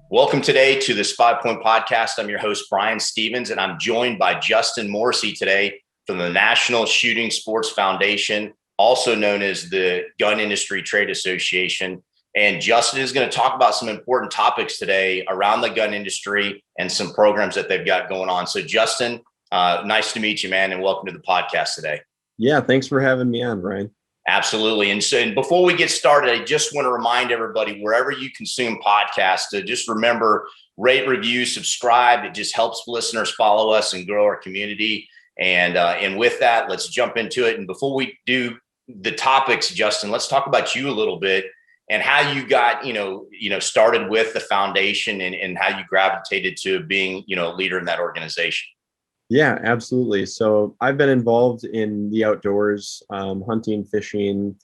Welcome today to the SPYPOINT podcast. I'm your host, Brian Stevens, and I'm joined by Justin Morrissey today from the National Shooting Sports Foundation, also known as the Gun Industry Trade Association. And Justin is going to talk about some important topics today around the gun industry and some programs that they've got going on. So Justin, nice to meet you, man, and welcome to the podcast today. Yeah, thanks for having me on, Brian. Absolutely. And before we get started, I just want to remind everybody, wherever you consume podcasts, to just remember, rate, review, subscribe. It just helps listeners follow us and grow our community. And with that, let's jump into it. And before we do the topics, Justin, let's talk about you a little bit and how you got, started with the foundation and how you gravitated to being, a leader in that organization. Yeah, absolutely. So I've been involved in the outdoors, hunting, fishing,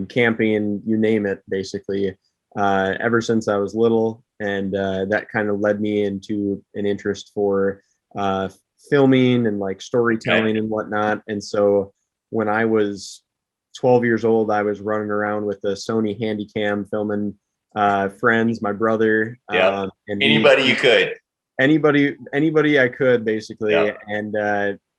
camping, you name it, basically, ever since I was little. And that kind of led me into an interest for filming and like storytelling and whatnot. And so when I was 12 years old, I was running around with a Sony Handycam filming friends, my brother. And anybody you could. Anybody I could, basically. Yeah.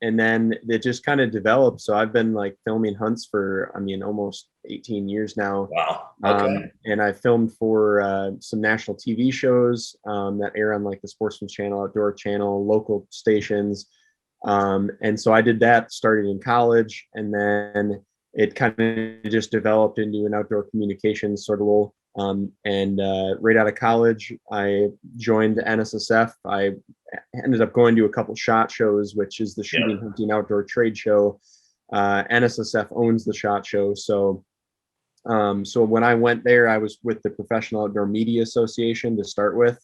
And then it just kind of developed. So I've been like filming hunts for, almost 18 years now. Wow. Okay. And I filmed for some national TV shows that air on like the Sportsman Channel, Outdoor Channel, local stations. And so I did that starting in college, and then it kind of just developed into an outdoor communications sort of role. Right out of college, I joined the NSSF. I ended up going to a couple SHOT shows, which is the Shooting Hunting Outdoor Trade Show. NSSF owns the SHOT Show. So when I went there, I was with the Professional Outdoor Media Association to start with.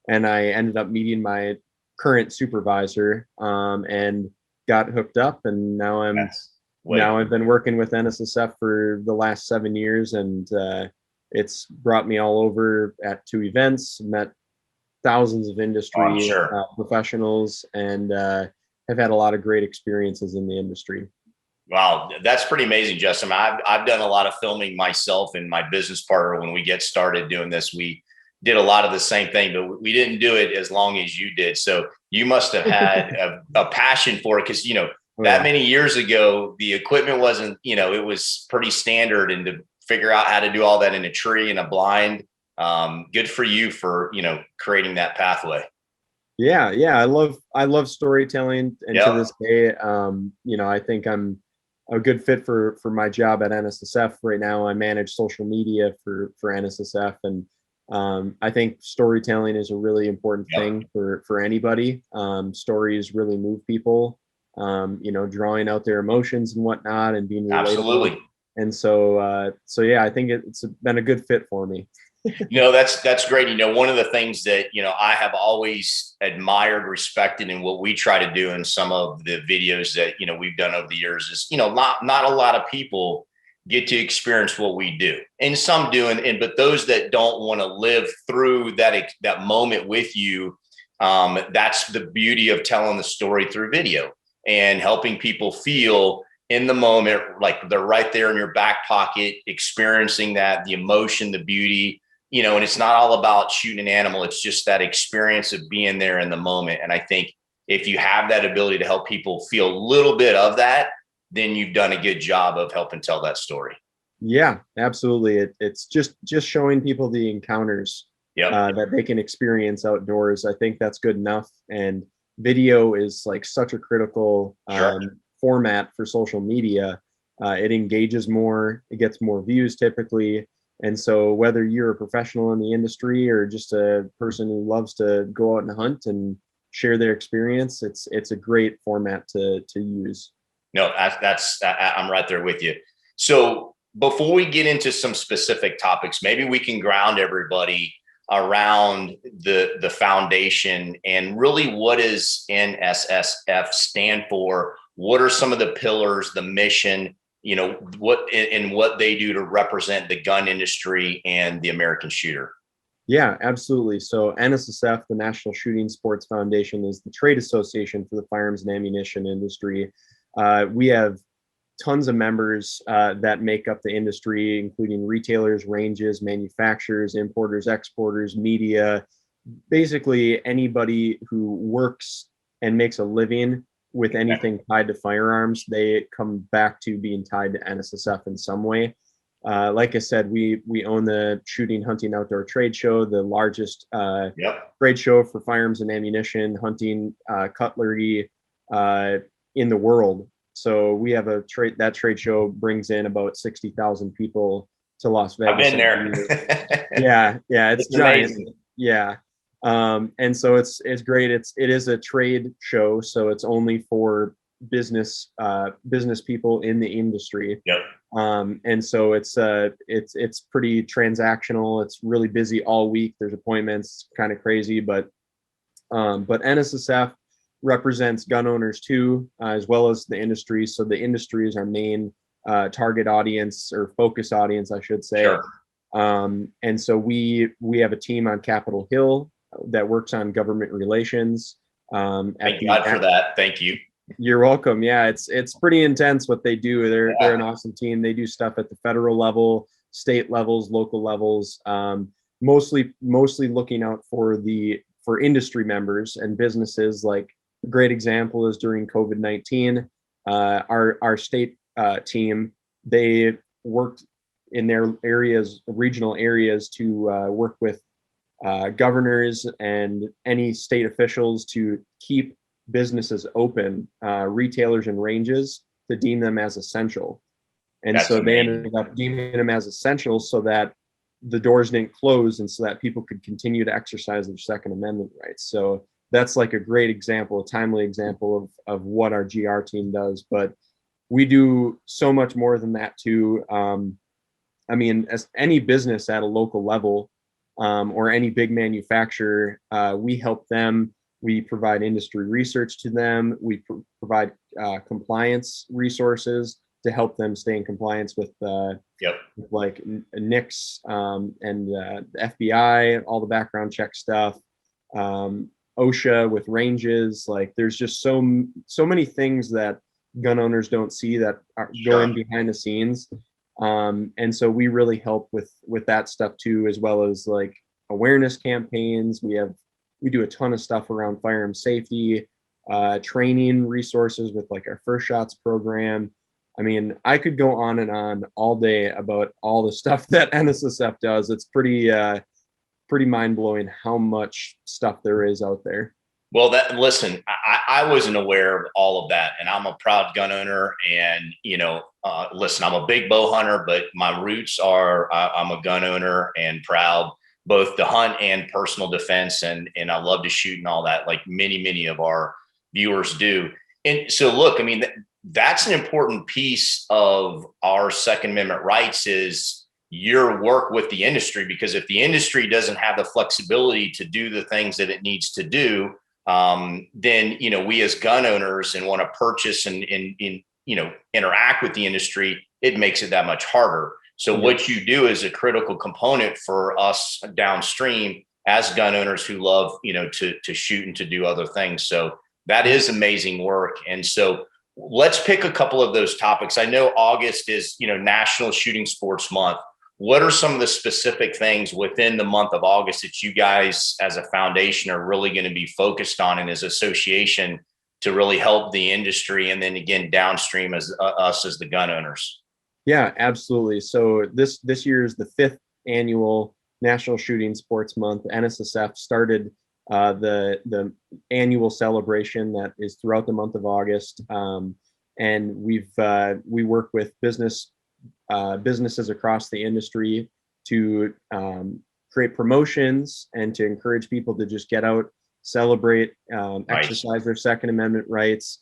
And I ended up meeting my current supervisor and got hooked up. And now I've been working with NSSF for the last 7 years, and it's brought me all over to events, met thousands of industry professionals, and have had a lot of great experiences in the industry. Wow, that's pretty amazing, Justin. I've done a lot of filming myself, and my business partner, when we get started doing this, we did a lot of the same thing, but we didn't do it as long as you did. So you must have had a passion for it, because, that many years ago, the equipment wasn't, it was pretty standard, and to figure out how to do all that in a tree and a blind. Good for you for, creating that pathway. Yeah. I love storytelling. And to this day, I think I'm a good fit for my job at NSSF right now. I manage social media for NSSF. And I think storytelling is a really important thing for anybody. Stories really move people, drawing out their emotions and whatnot, and being relatable. Absolutely. And so I think it's been a good fit for me. That's great. One of the things that, I have always admired, respected, and what we try to do in some of the videos that, we've done over the years is, not a lot of people get to experience what we do, and some do. But those that don't want to live through that moment with you, that's the beauty of telling the story through video and helping people feel in the moment, like they're right there in your back pocket, experiencing that, the emotion, the beauty, and it's not all about shooting an animal. It's just that experience of being there in the moment. And I think if you have that ability to help people feel a little bit of that, then you've done a good job of helping tell that story. Yeah, absolutely. It's just showing people the encounters that they can experience outdoors. I think that's good enough. And video is like such a critical format for social media. It engages more, it gets more views typically. And so whether you're a professional in the industry or just a person who loves to go out and hunt and share their experience, it's a great format to use. No, I'm right there with you. So before we get into some specific topics, maybe we can ground everybody around the foundation and really what does NSSF stand for? What are some of the pillars, the mission, what they do to represent the gun industry and the American shooter? Yeah, absolutely. So NSSF, the National Shooting Sports Foundation, is the trade association for the firearms and ammunition industry. We have tons of members that make up the industry, including retailers, ranges, manufacturers, importers, exporters, media, basically anybody who works and makes a living with anything tied to firearms, they come back to being tied to NSSF in some way. Like I said, we own the Shooting, Hunting, Outdoor Trade Show, the largest trade show for firearms and ammunition, hunting, cutlery in the world. So we have that trade show brings in about 60,000 people to Las Vegas. I've been there. Yeah, it's giant. Amazing. Yeah. And so it's great. It is a trade show, so it's only for business people in the industry. Yep. And so it's pretty transactional. It's really busy all week. There's appointments, kind of crazy, but NSSF represents gun owners too, as well as the industry. So the industry is our main target audience, or focus audience, I should say. Sure. And so we have a team on Capitol Hill that works on government relations. Thank God for that. Thank you. You're welcome. Yeah, it's pretty intense what they do. They're an awesome team. They do stuff at the federal level, state levels, local levels, mostly looking out for industry members and businesses. Like a great example is during COVID-19, our state team, they worked in their areas, regional areas, to work with governors and any state officials to keep businesses open, retailers and ranges, to deem them as essential. And that's so amazing. They ended up deeming them as essential so that the doors didn't close, and so that people could continue to exercise their Second Amendment rights. So that's like a great example, a timely example of what our GR team does. But we do so much more than that too. I mean, as any business at a local level, or any big manufacturer, we help them. We provide industry research to them. We provide compliance resources to help them stay in compliance with like NICS and the FBI, all the background check stuff, OSHA with ranges. Like there's just so many things that gun owners don't see that are going behind the scenes. And so we really help with that stuff too, as well as like awareness campaigns. We do a ton of stuff around firearm safety, training resources with like our First Shots program. I mean, I could go on and on all day about all the stuff that NSSF does. It's pretty mind blowing how much stuff there is out there. Well, listen, I wasn't aware of all of that, and I'm a proud gun owner. And listen, I'm a big bow hunter, but my roots are I'm a gun owner and proud, both to hunt and personal defense, and I love to shoot and all that, like many of our viewers do. And so, look, I mean, that's an important piece of our Second Amendment rights is your work with the industry, because if the industry doesn't have the flexibility to do the things that it needs to do, then, we as gun owners and want to purchase and interact with the industry, it makes it that much harder. So what you do is a critical component for us downstream as gun owners who love, to shoot and to do other things. So that is amazing work. And so let's pick a couple of those topics. I know August is, National Shooting Sports Month. What are some of the specific things within the month of August that you guys as a foundation are really going to be focused on and as association to really help the industry? And then again, downstream as us as the gun owners. Yeah, absolutely. So this year is the 5th annual National Shooting Sports Month. NSSF started the annual celebration that is throughout the month of August. And we work with businesses across the industry to create promotions and to encourage people to just get out, celebrate, exercise their Second Amendment rights,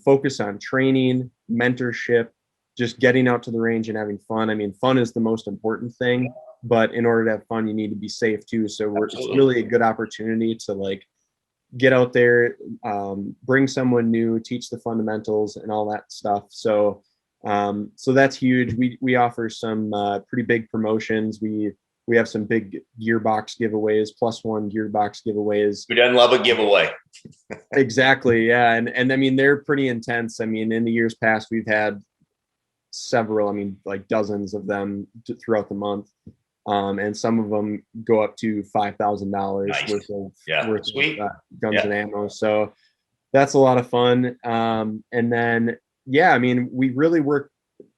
focus on training, mentorship, just getting out to the range and having fun. I mean, fun is the most important thing, but in order to have fun, you need to be safe too. So it's really a good opportunity to like get out there, bring someone new, teach the fundamentals and all that stuff. So that's huge. We offer some pretty big promotions. We have some big gearbox giveaways, +1 gearbox giveaways. Who doesn't love a giveaway? Exactly. Yeah. And I mean, they're pretty intense. I mean, in the years past, we've had several, like dozens of them throughout the month. And some of them go up to $5,000 Nice. worth of Yeah. worth Sweet. of guns Yeah. and ammo. So that's a lot of fun. And then, yeah, I mean, we really work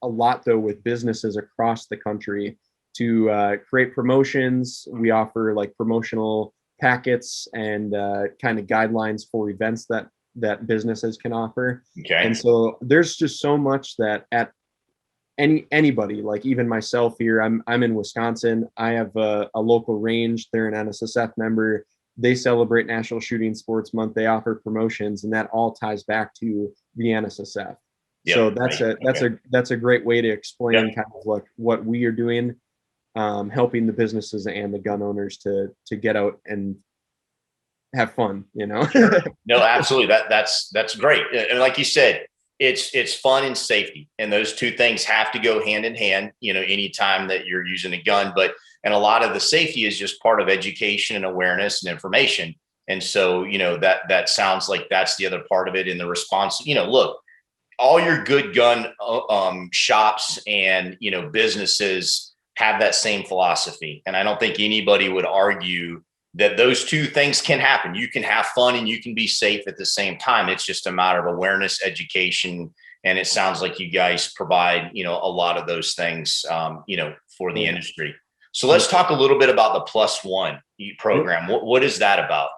a lot though with businesses across the country to create promotions. We offer like promotional packets and kind of guidelines for events that businesses can offer. Okay. And so there's just so much that at anybody, like even myself here, I'm in Wisconsin. I have a local range. They're an NSSF member. They celebrate National Shooting Sports Month. They offer promotions, and that all ties back to the NSSF. Yep. So that's a great way to explain Yep. kind of like what we are doing, helping the businesses and the gun owners to get out and have fun. Sure. No, absolutely. That's great. And like you said, it's fun and safety, and those two things have to go hand in hand. Anytime that you're using a gun, and a lot of the safety is just part of education and awareness and information. And so, that sounds like that's the other part of it in the response. Look, all your good gun shops and businesses have that same philosophy, and I don't think anybody would argue that those two things can happen. You can have fun and you can be safe at the same time. It's just a matter of awareness, education, and it sounds like you guys provide a lot of those things for the industry. So let's talk a little bit about the Plus One program. What is that about?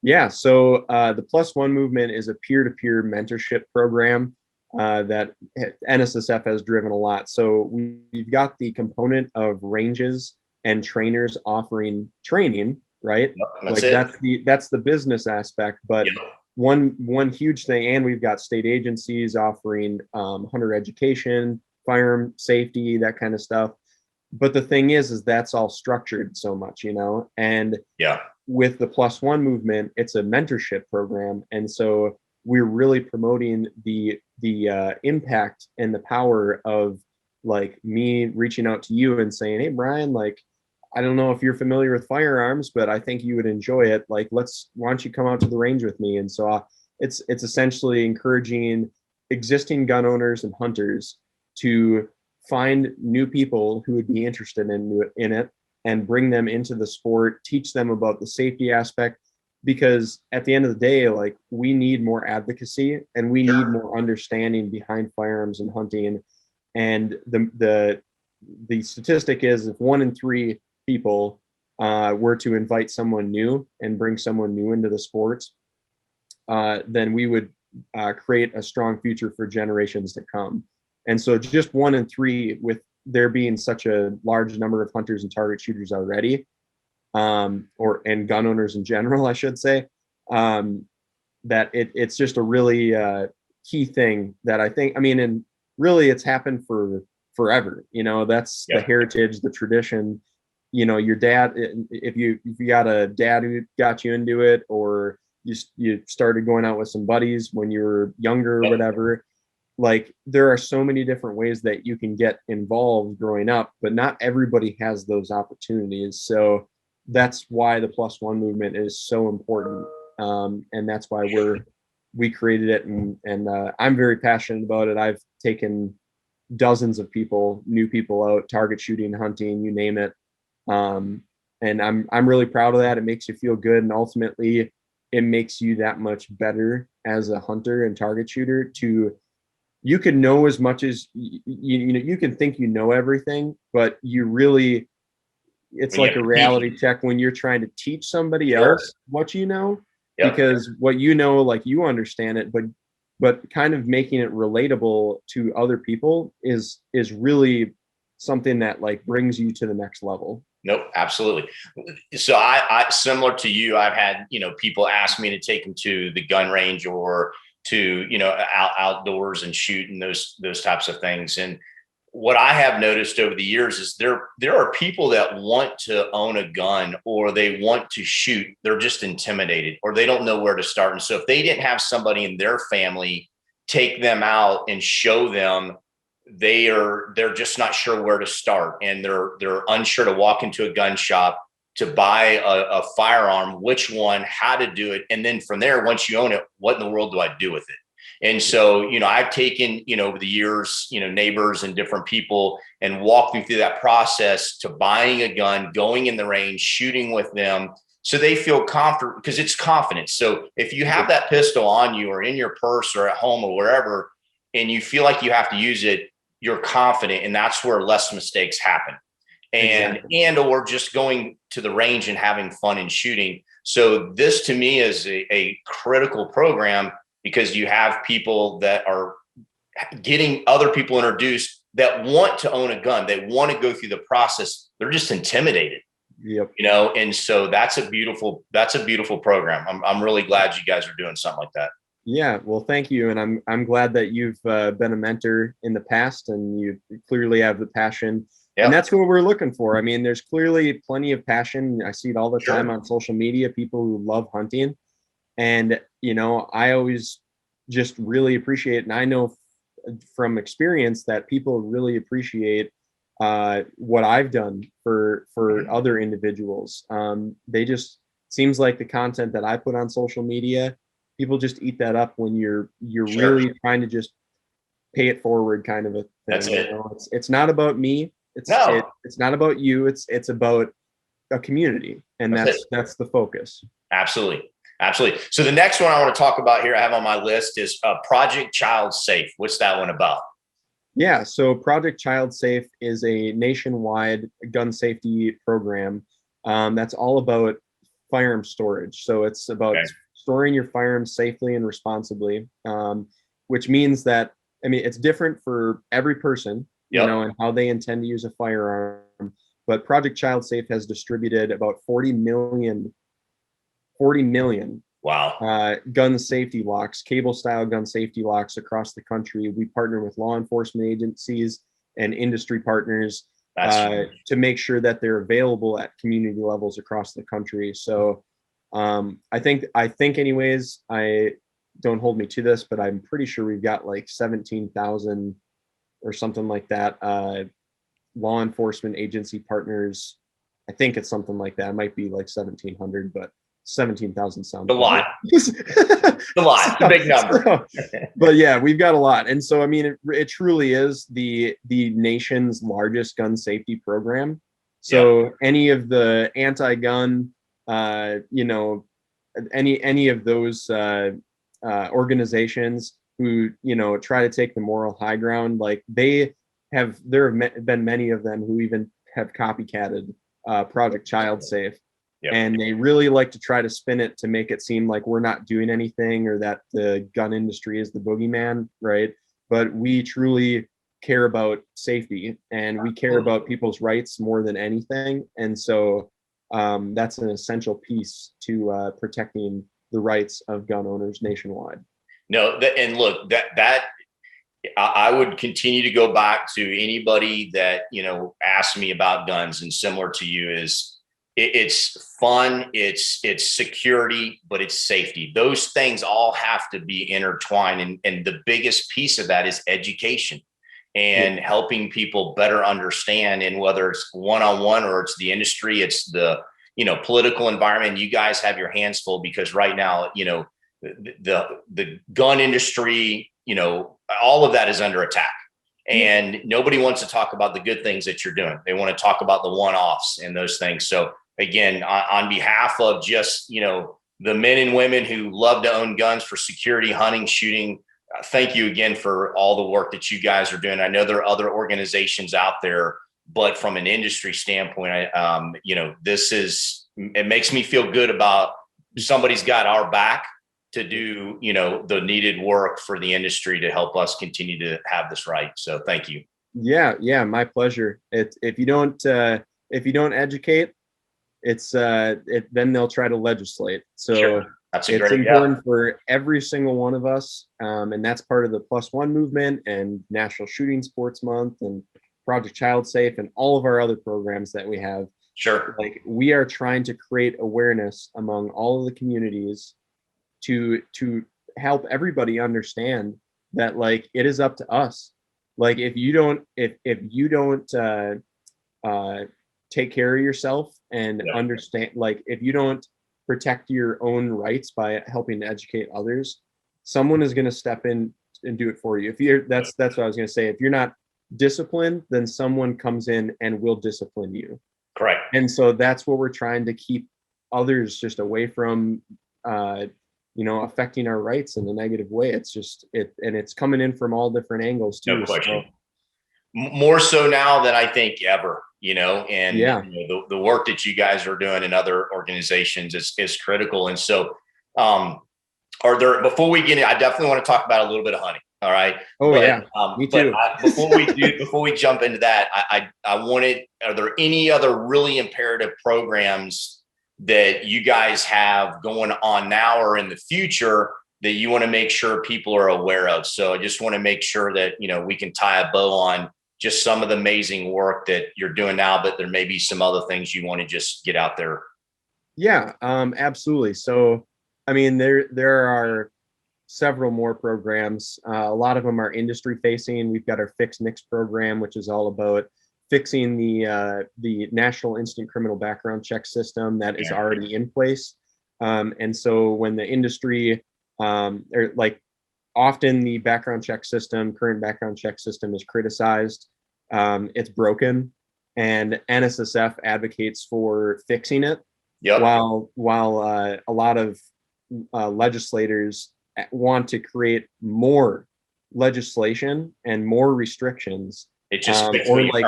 Yeah, so the Plus One movement is a peer-to-peer mentorship program that NSSF has driven a lot. So we've got the component of ranges and trainers offering training, right? That's the business aspect. But one huge thing, and we've got state agencies offering hunter education, firearm safety, that kind of stuff. But the thing is that's all structured so much, and with the Plus One movement, it's a mentorship program. And so we're really promoting the impact and the power of like me reaching out to you and saying, hey, Brian, like, I don't know if you're familiar with firearms, but I think you would enjoy it. Like, why don't you come out to the range with me? And so it's essentially encouraging existing gun owners and hunters to find new people who would be interested in it and bring them into the sport, teach them about the safety aspect, because at the end of the day, like, we need more advocacy and we need more understanding behind firearms and hunting. And the statistic is if 1 in 3 people were to invite someone new and bring someone new into the sports, then we would create a strong future for generations to come. And so just 1 in 3, with there being such a large number of hunters and target shooters already, and gun owners in general, I should say, that it's just a really key thing that I think, and really it's happened for forever. That's the heritage, the tradition. Your dad, if you got a dad who got you into it, or you started going out with some buddies when you were younger or whatever, like, there are so many different ways that you can get involved growing up, but not everybody has those opportunities. So that's why the Plus One movement is so important. And that's why we created it. And I'm very passionate about it. I've taken dozens of new people out, target shooting, hunting, you name it. And I'm really proud of that. It makes you feel good. And ultimately it makes you that much better as a hunter and target shooter. You can know as much as you can think you know everything, but it's like a reality check when you're trying to teach somebody else what you know, because what you know, like, you understand it, but kind of making it relatable to other people is really something that like brings you to the next level. Nope, absolutely. So I similar to you, I've had, people ask me to take them to the gun range or to, outdoors and shoot and those types of things. And what I have noticed over the years is there are people that want to own a gun or they want to shoot. They're just intimidated or they don't know where to start. And so if they didn't have somebody in their family take them out and show them, they're just not sure where to start. And they're unsure to walk into a gun shop, to buy a firearm, which one, how to do it. And then from there, once you own it, what in the world do I do with it? And so, I've taken, over the years, neighbors and different people and walked them through that process to buying a gun, going in the range, shooting with them, so they feel confident, because it's confidence. So if you have that pistol on you or in your purse or at home or wherever, and you feel like you have to use it, you're confident, and that's where less mistakes happen. Or just going to the range and having fun and shooting. So this to me is a critical program, because you have people that are getting other people introduced that want to own a gun. They want to go through the process. They're just intimidated. Yep. And so that's a beautiful program. I'm really glad you guys are doing something like that. Yeah, well, thank you, and I'm glad that you've been a mentor in the past, and you clearly have the passion. Yep. And that's what we're looking for. I mean, there's clearly plenty of passion. I see it all the time on social media, people who love hunting. And, I always just really appreciate, and I know from experience that people really appreciate what I've done for other individuals. They just, seems like the content that I put on social media, people just eat that up when you're really trying to just pay it forward, kind of a thing. That's it. It's not about me. It's not about you. It's about a community, and that's the focus. Absolutely. So the next one I want to talk about here, I have on my list, is Project ChildSafe. What's that one about? Yeah, so Project ChildSafe is a nationwide gun safety program that's all about firearm storage. So it's about storing your firearms safely and responsibly, which means that, it's different for every person, and how they intend to use a firearm. But Project ChildSafe has distributed about 40 million gun safety locks, cable style gun safety locks across the country. We partner with law enforcement agencies and industry partners to make sure that they're available at community levels across the country. So I think anyways, don't hold me to this, but I'm pretty sure we've got like 17,000 or something like that law enforcement agency partners. I think it's something like that. It might be like 1,700, but 17,000 sounds a lot. A lot. It's a big number. But yeah, we've got a lot. And so, it truly is the nation's largest gun safety program. So any of the anti-gun, any of those organizations who, try to take the moral high ground, like there have been many of them who even have copycatted Project ChildSafe. Yep. And they really like to try to spin it to make it seem like we're not doing anything, or that the gun industry is the boogeyman, right? But we truly care about safety, and we care about people's rights more than anything. And so that's an essential piece to protecting the rights of gun owners nationwide. No, and look, that I would continue to go back to anybody that, asks me about guns, and similar to you, is it's fun, it's security, but it's safety. Those things all have to be intertwined. And the biggest piece of that is education and helping people better understand. And whether it's one-on-one or it's the industry, it's the, political environment, you guys have your hands full, because right now, the gun industry, all of that is under attack. And nobody wants to talk about the good things that you're doing. They want to talk about the one-offs and those things. So again, on behalf of just, the men and women who love to own guns for security, hunting, shooting, thank you again for all the work that you guys are doing. I know there are other organizations out there, but from an industry standpoint, it makes me feel good about somebody's got our back to do, the needed work for the industry to help us continue to have this right. So thank you. Yeah, my pleasure. If you don't educate, then they'll try to legislate. So That's it's important for every single one of us, and that's part of the +1 movement and National Shooting Sports Month and Project ChildSafe and all of our other programs that we have. Like, we are trying to create awareness among all of the communities to help everybody understand that, like, it is up to us. Like, if you don't take care of yourself and understand, like, if you don't protect your own rights by helping to educate others, someone is going to step in and do it for you. If you're, that's what I was going to say. If you're not disciplined, then someone comes in and will discipline you. Correct. And so that's what we're trying to keep others just away from, affecting our rights in a negative way. It's just and it's coming in from all different angles too. No question. So, more so now than I think ever, and yeah. The work that you guys are doing in other organizations is critical. And so, before we get in, I definitely want to talk about a little bit of hunting. All right. Oh, yeah. Me too. Before we jump into that, are there any other really imperative programs that you guys have going on now or in the future that you want to make sure people are aware of? So I just want to make sure that, we can tie a bow on just some of the amazing work that you're doing now, but there may be some other things you want to just get out there. Yeah, absolutely. So, I mean, there are several more programs. A lot of them are industry facing. We've got our Fix NICS program, which is all about fixing the National Instant Criminal Background Check system that is already in place. And so when the industry, or like often the current background check system is criticized, it's broken, and NSSF advocates for fixing it. Yep. While a lot of legislators want to create more legislation and more restrictions, it just or like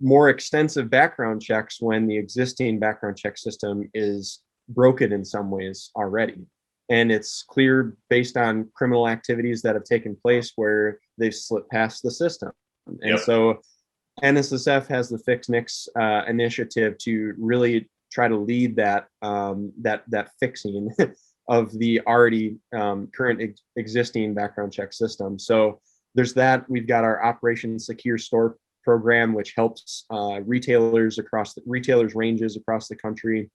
more extensive background checks when the existing background check system is broken in some ways already. And it's clear based on criminal activities that have taken place where they've slipped past the system. And so NSSF has the Fix NICS initiative to really try to lead that fixing of the already current existing background check system. So there's that. We've got our Operation Secure Store program, which helps retailers ranges across the country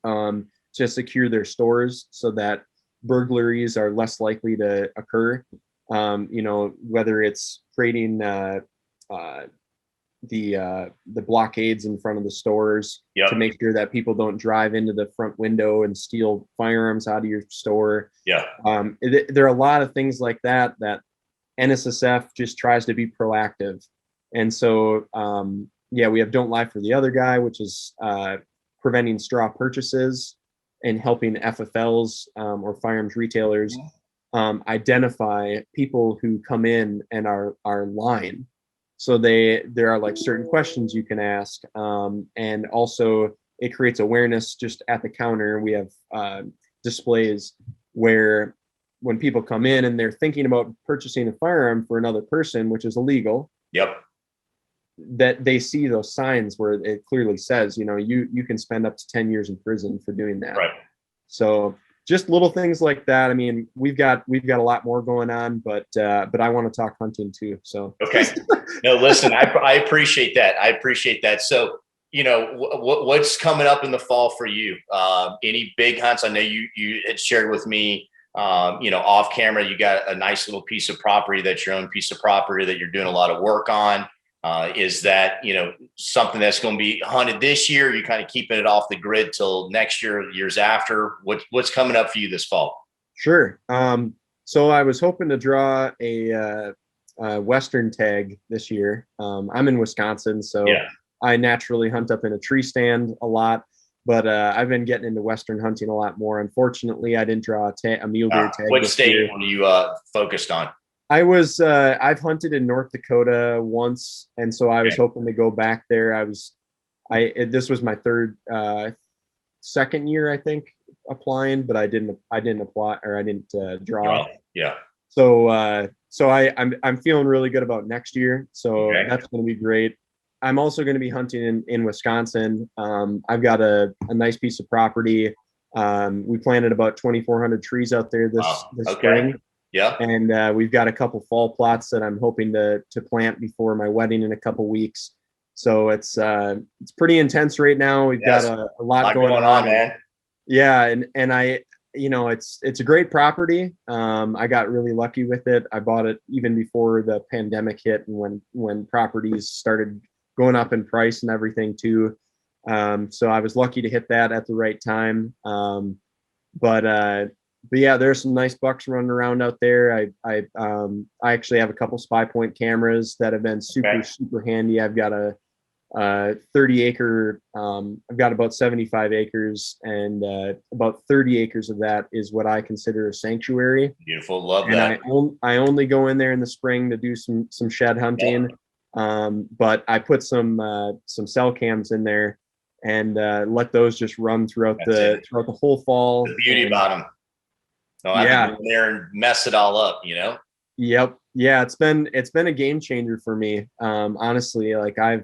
to secure their stores so that burglaries are less likely to occur. Whether it's creating the blockades in front of the stores to make sure that people don't drive into the front window and steal firearms out of your store. There are a lot of things like that NSSF just tries to be proactive. And so, we have Don't Lie for the Other Guy, which is preventing straw purchases and helping FFLs or firearms retailers identify people who come in and are lying. So there are like certain questions you can ask, and also it creates awareness just at the counter. We have displays where when people come in and they're thinking about purchasing a firearm for another person, which is illegal, that they see those signs where it clearly says, you can spend up to 10 years in prison for doing that. Right. So just little things like that. I mean, we've got a lot more going on, but I want to talk hunting too. So okay. No, listen, I appreciate that. So, what's coming up in the fall for you? Any big hunts? I know you had shared with me, off camera, you got a nice little piece of property that's your own piece of property that you're doing a lot of work on. Is that, something that's going to be hunted this year? You kind of keeping it off the grid till next year, years after? What's coming up for you this fall? Sure. So I was hoping to draw a Western tag this year. I'm in Wisconsin, so I naturally hunt up in a tree stand a lot, but I've been getting into Western hunting a lot more. Unfortunately, I didn't draw a mule deer tag. What state were you focused on? I've hunted in North Dakota once, and so I was hoping to go back there. This was my second year, I think, applying, but I didn't apply, or I didn't draw. So I'm feeling really good about next year. So that's going to be great. I'm also going to be hunting in Wisconsin. I've got a nice piece of property. We planted about 2,400 trees out there this spring. And we've got a couple fall plots that I'm hoping to plant before my wedding in a couple weeks. So it's pretty intense right now. We've got a lot going on, man. Yeah, and I, it's a great property. I got really lucky with it. I bought it even before the pandemic hit, and when properties started going up in price and everything too. So I was lucky to hit that at the right time. But but yeah, there's some nice bucks running around out there. I actually have a couple SPYPOINT cameras that have been super handy. I've got a 30 acre, I've got about 75 acres, and about 30 acres of that is what I consider a sanctuary. Beautiful. Love and that. I only go in there in the spring to do some shed hunting. But I put some cell cams in there and let those just run throughout the whole fall. The beauty about them. No, I have to go in there and mess it all up, you know? Yep. Yeah, it's been a game changer for me. Honestly, like I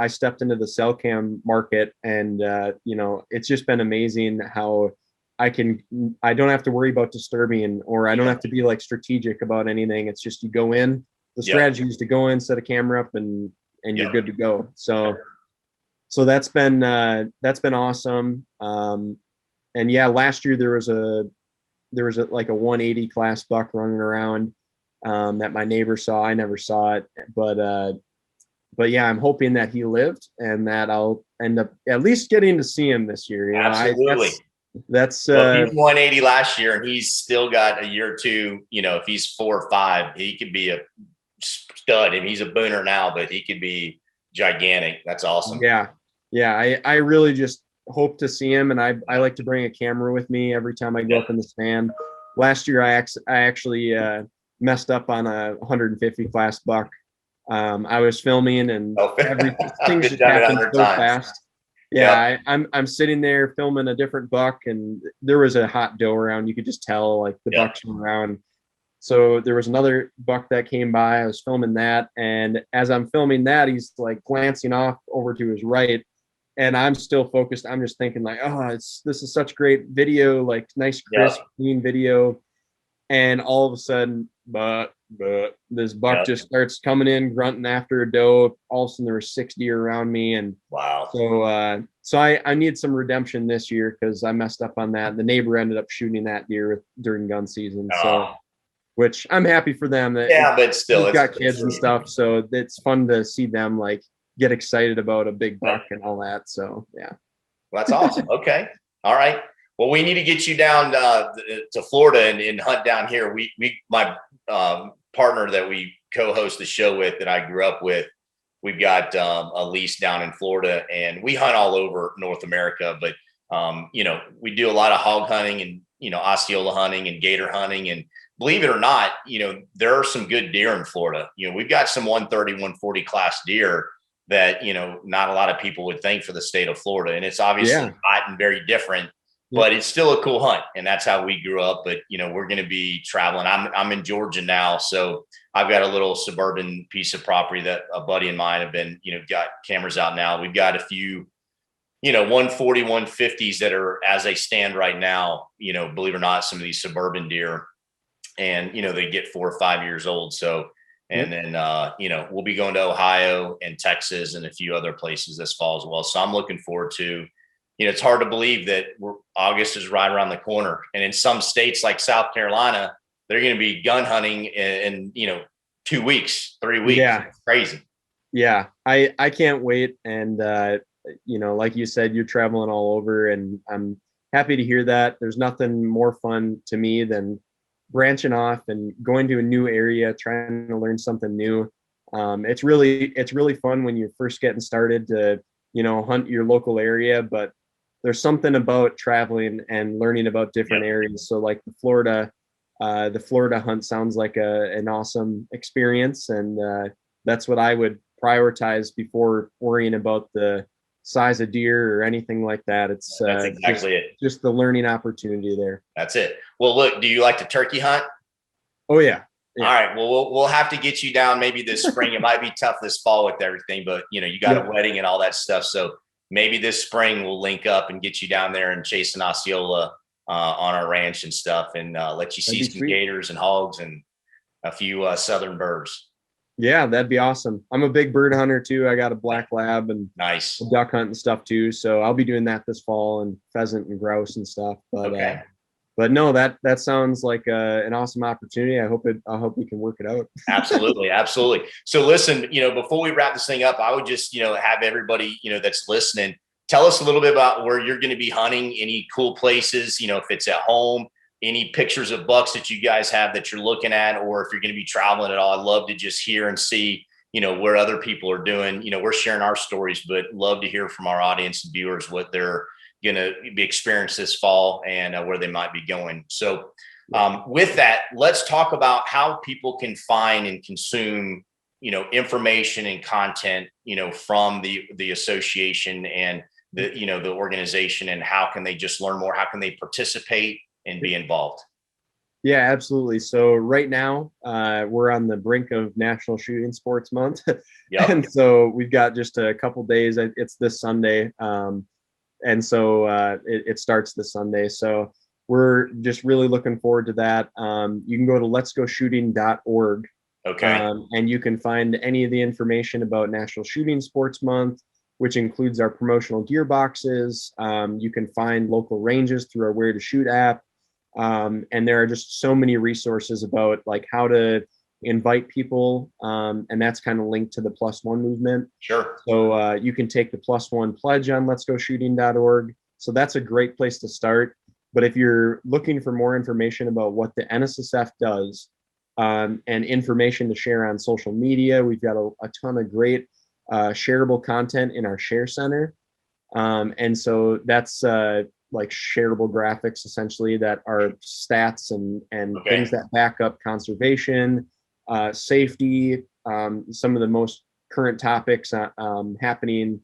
stepped into the cell cam market, and you know, it's just been amazing how I don't have to worry about disturbing, or I don't have to be like strategic about anything. It's just you go in. The strategy is to go in, set a camera up, and you're good to go. So that's been awesome. And yeah, last year there was a like a 180 class buck running around that my neighbor saw. I never saw it, but yeah, I'm hoping that he lived and that I'll end up at least getting to see him this year. You Absolutely. That's well, he's 180 last year, and he's still got a year or two. You know, if he's 4 or 5, he could be a stud. I mean, he's a booner now, but he could be gigantic. That's awesome. Yeah. I really just hope to see him, and I like to bring a camera with me every time I go up in the stand. Last year, I actually messed up on a 150 class buck. I was filming, and everything just happened so fast. Yeah, I'm sitting there filming a different buck, and there was a hot doe around. You could just tell, like, the bucks were around. So there was another buck that came by. I was filming that, and as I'm filming that, he's like glancing off over to his right, and I'm still focused. I'm just thinking like, oh, this is such great video, like nice, crisp, clean video. And all of a sudden, but this buck just starts coming in, grunting after a doe. All of a sudden, there were 6 deer around me, and wow. So I need some redemption this year because I messed up on that. The neighbor ended up shooting that deer during gun season, so which I'm happy for them. That but still, it's got kids and stuff, so it's fun to see them like get excited about a big buck and all that. So yeah, well, that's awesome. Okay, all right. Well, we need to get you down to Florida and hunt down here. My partner that we co-host the show with, that I grew up with, we've got a lease down in Florida, and we hunt all over North America. But you know, we do a lot of hog hunting and, you know, Osceola hunting and gator hunting. And believe it or not, you know, there are some good deer in Florida. You know, we've got some 130, 140 class deer that, you know, not a lot of people would think for the state of Florida. And it's obviously hot and very different. But it's still a cool hunt, and that's how we grew up. But, you know, we're going to be traveling. I'm in Georgia now, so I've got a little suburban piece of property that a buddy and mine have been, you know, got cameras out now. We've got a few, you know, 140, 150s that are, as they stand right now, you know, believe it or not, some of these suburban deer, and, you know, they get 4 or 5 years old. So, and then, you know, we'll be going to Ohio and Texas and a few other places this fall as well. So I'm looking forward to, you know, it's hard to believe that August is right around the corner. And in some states like South Carolina, they're going to be gun hunting in, you know, 2 weeks, 3 weeks. Yeah. It's crazy. Yeah. I can't wait. And, you know, like you said, you're traveling all over, and I'm happy to hear that. There's nothing more fun to me than branching off and going to a new area, trying to learn something new. It's really fun when you're first getting started to, you know, hunt your local area, but there's something about traveling and learning about different areas. So like the Florida hunt sounds like an awesome experience. And that's what I would prioritize before worrying about the size of deer or anything like that. It's that's exactly just the learning opportunity there. That's it. Well, look, do you like to turkey hunt? Oh yeah. All right. Well, we'll have to get you down maybe this spring. It might be tough this fall with everything, but, you know, you got a wedding and all that stuff. So maybe this spring we'll link up and get you down there and chase an Osceola on our ranch and stuff, and let you see some gators and hogs and a few southern birds. Yeah, that'd be awesome. I'm a big bird hunter too. I got a black lab and nice duck hunt and stuff too. So I'll be doing that this fall, and pheasant and grouse and stuff. But but no, that sounds like an awesome opportunity. I hope we can work it out. Absolutely. So listen, you know, before we wrap this thing up, I would just, you know, have everybody, you know, that's listening, tell us a little bit about where you're going to be hunting, any cool places, if it's at home, any pictures of bucks that you guys have that you're looking at, or if you're going to be traveling at all. I'd love to just hear and see, where other people are doing. We're sharing our stories, but love to hear from our audience and viewers what they're going to be experiencing this fall and where they might be going. So with that, let's talk about how people can find and consume, information and content, from the association and the organization, and how can they just learn more? How can they participate and be involved? Yeah, absolutely. So right now, we're on the brink of National Shooting Sports Month. Yep. And so we've got just a couple days. It's this Sunday. And so it starts this Sunday. So we're just really looking forward to that. You can go to letsgoshooting.org. Okay. And you can find any of the information about National Shooting Sports Month, which includes our promotional gear boxes. You can find local ranges through our Where to Shoot app. And there are just so many resources about like how to invite people. And that's kind of linked to the +1 movement. Sure. So you can take the +1 pledge on letsgoshooting.org. So that's a great place to start. But if you're looking for more information about what the NSSF does, and information to share on social media, we've got a ton of great shareable content in our share center. And so that's like shareable graphics essentially that are stats and Okay. things that back up conservation, safety, some of the most current topics happening.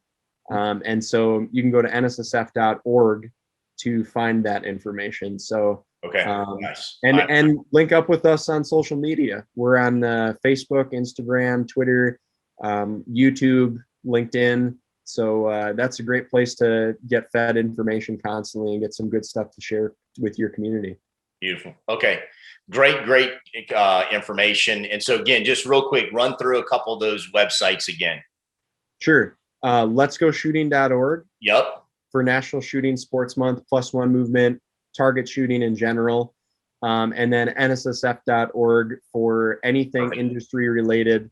And so you can go to nssf.org to find that information. So Okay. Nice. And link up with us on social media. We're on Facebook, Instagram, Twitter, YouTube, LinkedIn. So that's a great place to get fed information constantly and get some good stuff to share with your community. Beautiful. Okay. Great information. And so again, just real quick, run through a couple of those websites again. Sure. Letsgoshooting.org. Yep. For National Shooting Sports Month, +1 movement, target shooting in general. And then nssf.org for anything Perfect. industry related,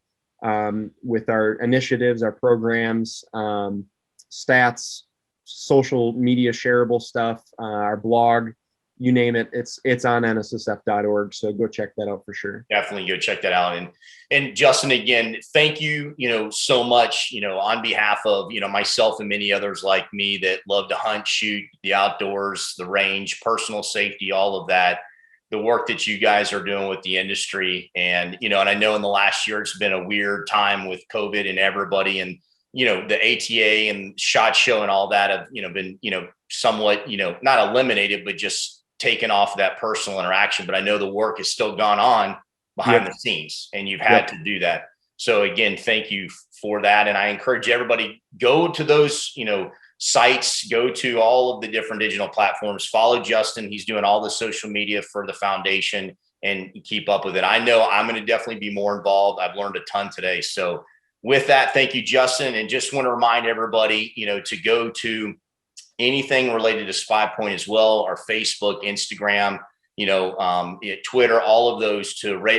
with our initiatives, our programs, stats, social media shareable stuff, our blog, you name it, it's on nssf.org. So go check that out for sure. Definitely go check that out. And Justin, again, thank you, so much, on behalf of, myself and many others like me that love to hunt, shoot, the outdoors, the range, personal safety, all of that, the work that you guys are doing with the industry. And, and I know in the last year, it's been a weird time with COVID and everybody, and, the ATA and SHOT Show and all that have, been, somewhat, not eliminated, but just taken off that personal interaction. But I know the work has still gone on behind the scenes, and you've had to do that. So again, thank you for that. And I encourage everybody, go to those, sites, go to all of the different digital platforms, follow Justin. He's doing all the social media for the foundation, and keep up with it. I know I'm going to definitely be more involved. I've learned a ton today. So with that, thank you, Justin. And just want to remind everybody, to go to anything related to SPYPOINT as well, our Facebook, Instagram, Twitter, all of those, to rate,